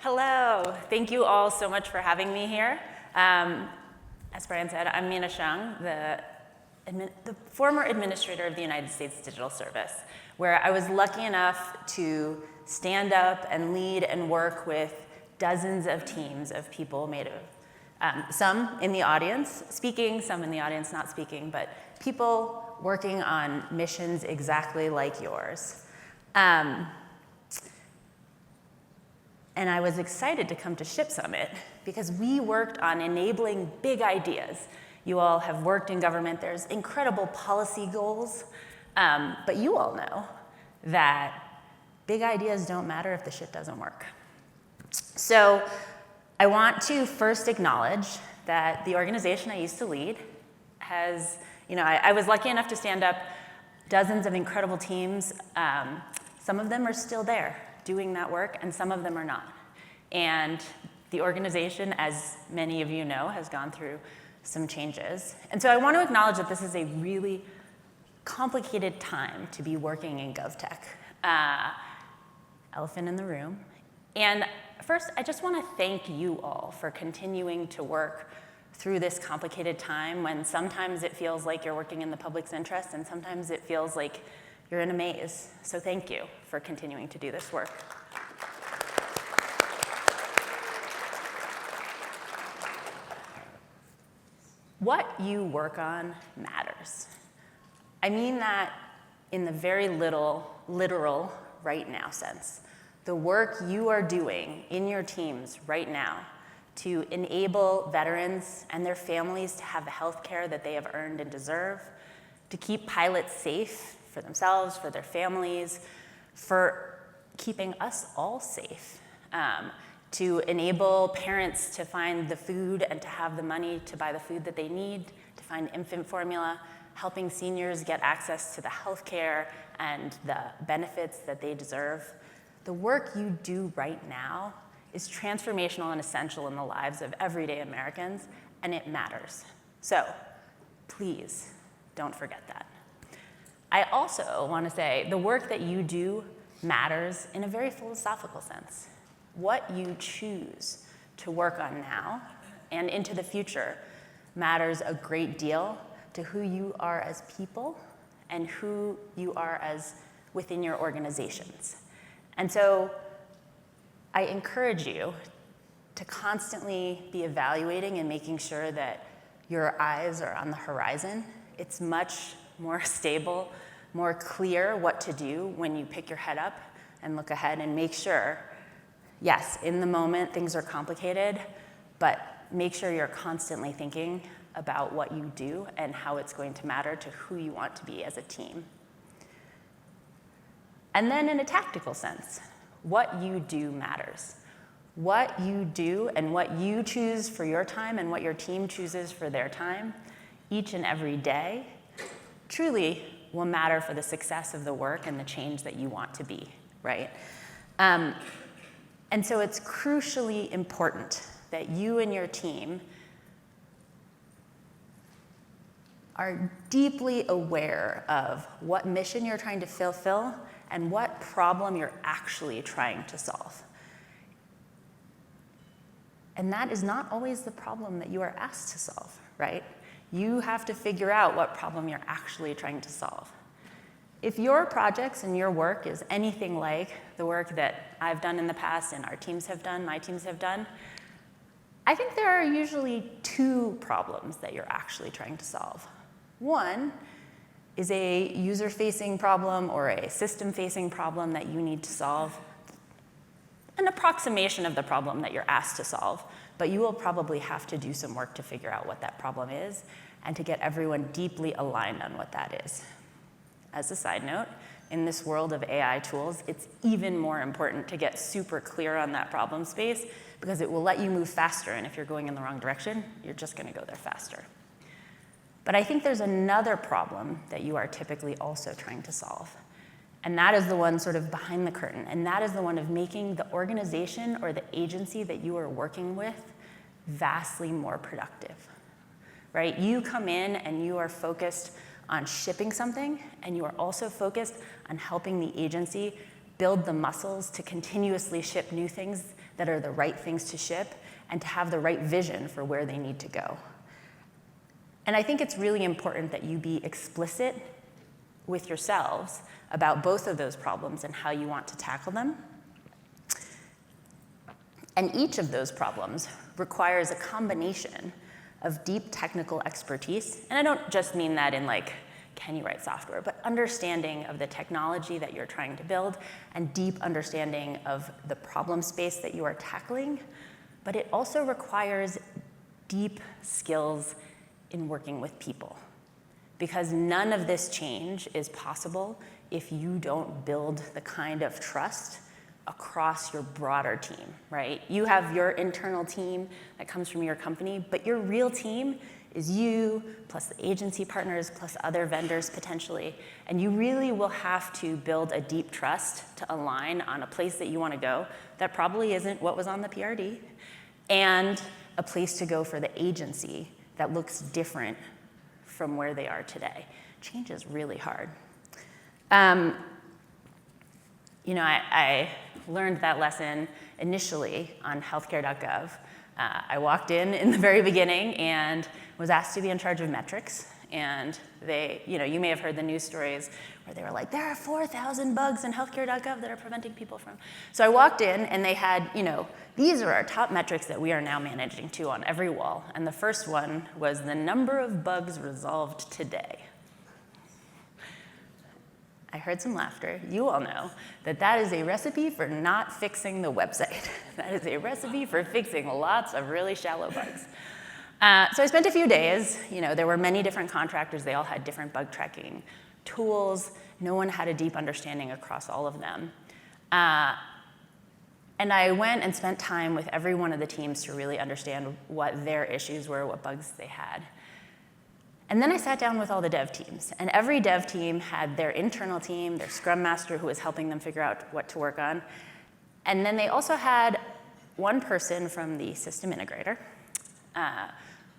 Hello. Thank you all so much for having me here. As Brian said, I'm Mina Hsiang, the former administrator of the United States Digital Service, where I was lucky enough to stand up and lead and work with dozens of teams of people made of some in the audience speaking, some in the audience not speaking, but people working on missions exactly like yours. And I was excited to come to ShipSummit because we worked on enabling big ideas. You all have worked in government. There's incredible policy goals, but you all know that big ideas don't matter if the ship doesn't work. So I want to first acknowledge that the organization I used to lead has, I was lucky enough to stand up dozens of incredible teams. Some of them are still there doing that work, and some of them are not. And the organization, as many of you know, has gone through some changes. And so I want to acknowledge that this is a really complicated time to be working in GovTech. Elephant in the room. And first, I just want to thank you all for continuing to work through this complicated time when sometimes it feels like you're working in the public's interest and sometimes it feels like you're in a maze. So thank you for continuing to do this work. What you work on matters. I mean that in the very literal right now sense. The work you are doing in your teams right now to enable veterans and their families to have the health care that they have earned and deserve, to keep pilots safe for themselves, for their families, for keeping us all safe, to enable parents to find the food and to have the money to buy the food that they need, to find infant formula, helping seniors get access to the health care and the benefits that they deserve. The work you do right now is transformational and essential in the lives of everyday Americans, and it matters. So please don't forget that. I also want to say the work that you do matters in a very philosophical sense. What you choose to work on now and into the future matters a great deal to who you are as people and who you are as within your organizations. And so I encourage you to constantly be evaluating and making sure that your eyes are on the horizon. It's much more stable, more clear what to do when you pick your head up and look ahead and make sure, yes, in the moment things are complicated, but make sure you're constantly thinking about what you do and how it's going to matter to who you want to be as a team. And then in a tactical sense, what you do matters. What you do and what you choose for your time and what your team chooses for their time each and every day truly will matter for the success of the work and the change that you want to be, right? And so it's crucially important that you and your team are deeply aware of what mission you're trying to fulfill and what problem you're actually trying to solve. And that is not always the problem that you are asked to solve, right? You have to figure out what problem you're actually trying to solve. If your projects and your work is anything like the work that I've done in the past and our teams have done, my teams have done, I think there are usually two problems that you're actually trying to solve. One is a user-facing problem or a system-facing problem that you need to solve, an approximation of the problem that you're asked to solve, but you will probably have to do some work to figure out what that problem is and to get everyone deeply aligned on what that is. As a side note, in this world of AI tools, it's even more important to get super clear on that problem space because it will let you move faster, and if you're going in the wrong direction, you're just going to go there faster. But I think there's another problem that you are typically also trying to solve, and that is the one sort of behind the curtain, and that is the one of making the organization or the agency that you are working with vastly more productive, right? You come in and you are focused on shipping something, and you are also focused on helping the agency build the muscles to continuously ship new things that are the right things to ship, and to have the right vision for where they need to go. And I think it's really important that you be explicit with yourselves about both of those problems and how you want to tackle them. And each of those problems requires a combination of deep technical expertise. And I don't just mean that in like, can you write software, but understanding of the technology that you're trying to build and deep understanding of the problem space that you are tackling. But it also requires deep skills in working with people, because none of this change is possible if you don't build the kind of trust across your broader team, right? You have your internal team that comes from your company, but your real team is you, plus the agency partners, plus other vendors potentially, and you really will have to build a deep trust to align on a place that you want to go that probably isn't what was on the PRD, and a place to go for the agency that looks different from where they are today. Change is really hard. I learned that lesson initially on healthcare.gov. I walked in the very beginning and was asked to be in charge of metrics. And they, you may have heard the news stories where they were like, there are 4,000 bugs in healthcare.gov that are preventing people from. So I walked in and they had, these are our top metrics that we are now managing to on every wall. And the first one was the number of bugs resolved today. I heard some laughter. You all know that is a recipe for not fixing the website. That is a recipe for fixing lots of really shallow bugs. So I spent a few days. There were many different contractors. They all had different bug tracking tools. No one had a deep understanding across all of them. And I went and spent time with every one of the teams to really understand what their issues were, what bugs they had. And then I sat down with all the dev teams, and every dev team had their internal team, their scrum master who was helping them figure out what to work on. And then they also had one person from the system integrator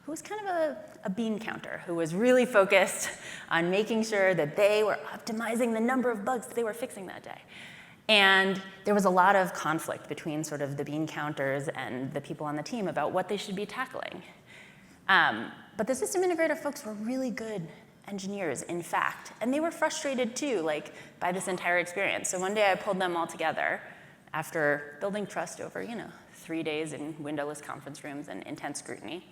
who was kind of a bean counter, who was really focused on making sure that they were optimizing the number of bugs that they were fixing that day. And there was a lot of conflict between sort of the bean counters and the people on the team about what they should be tackling. But the system integrator folks were really good engineers, in fact, and they were frustrated too, by this entire experience. So one day I pulled them all together after building trust over, 3 days in windowless conference rooms and intense scrutiny.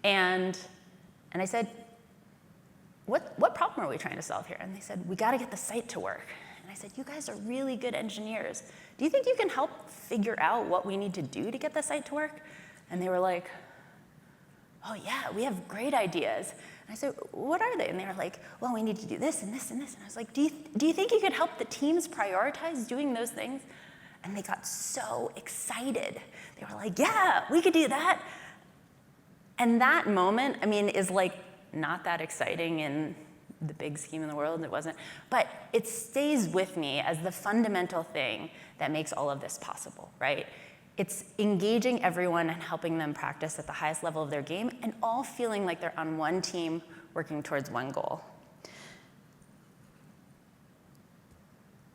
And I said, what problem are we trying to solve here? And they said, we got to get the site to work. And I said, you guys are really good engineers. Do you think you can help figure out what we need to do to get the site to work? And they were like, oh yeah, we have great ideas. And I said, what are they? And they were like, well, we need to do this and this and this. And I was like, do you think you could help the teams prioritize doing those things? And they got so excited. They were like, yeah, we could do that. And that moment, is not that exciting in the big scheme of the world. It wasn't. But it stays with me as the fundamental thing that makes all of this possible, right? It's engaging everyone and helping them practice at the highest level of their game and all feeling like they're on one team working towards one goal.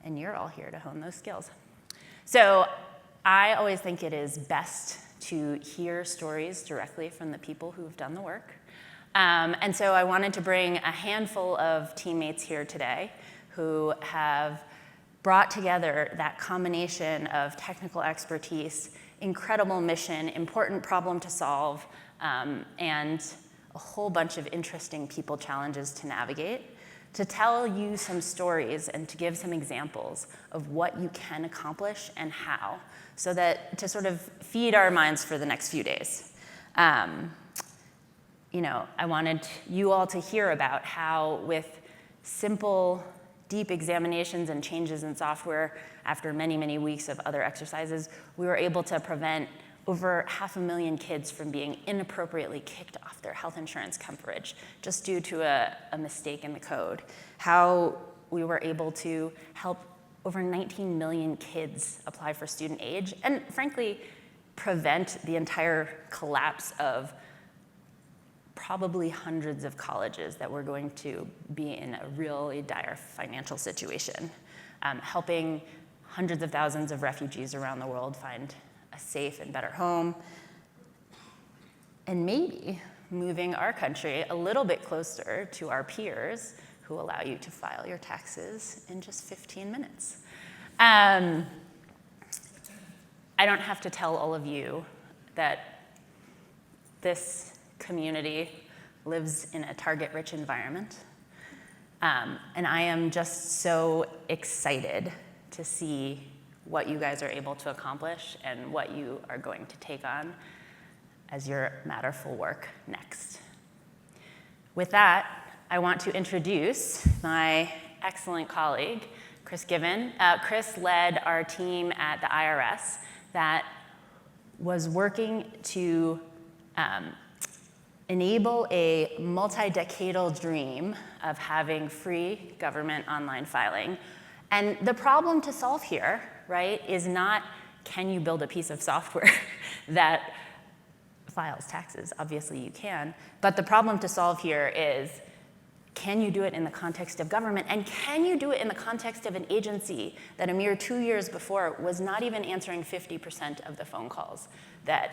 And you're all here to hone those skills. So I always think it is best to hear stories directly from the people who've done the work. And so I wanted to bring a handful of teammates here today who have brought together that combination of technical expertise, incredible mission, important problem to solve, and a whole bunch of interesting people challenges to navigate, to tell you some stories and to give some examples of what you can accomplish and how, so that to sort of feed our minds for the next few days. I wanted you all to hear about how with simple, deep examinations and changes in software after many, many weeks of other exercises, we were able to prevent over 500,000 kids from being inappropriately kicked off their health insurance coverage just due to a mistake in the code. How we were able to help over 19 million kids apply for student aid, and frankly, prevent the entire collapse of probably hundreds of colleges that were going to be in a really dire financial situation, helping hundreds of thousands of refugees around the world find a safe and better home, and maybe moving our country a little bit closer to our peers who allow you to file your taxes in just 15 minutes. I don't have to tell all of you that this community lives in a target-rich environment. And I am just so excited to see what you guys are able to accomplish and what you are going to take on as your Matterful work next. With that, I want to introduce my excellent colleague, Chris Given. Chris led our team at the IRS that was working to enable a multi-decadal dream of having free government online filing. And the problem to solve here, right, is not can you build a piece of software that files taxes? Obviously you can. But the problem to solve here is, can you do it in the context of government? And can you do it in the context of an agency that a mere 2 years before was not even answering 50% of the phone calls that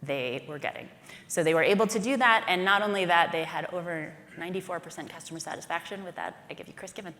they were getting? So they were able to do that, and not only that, they had over 94% customer satisfaction. With that, I give you Chris Given.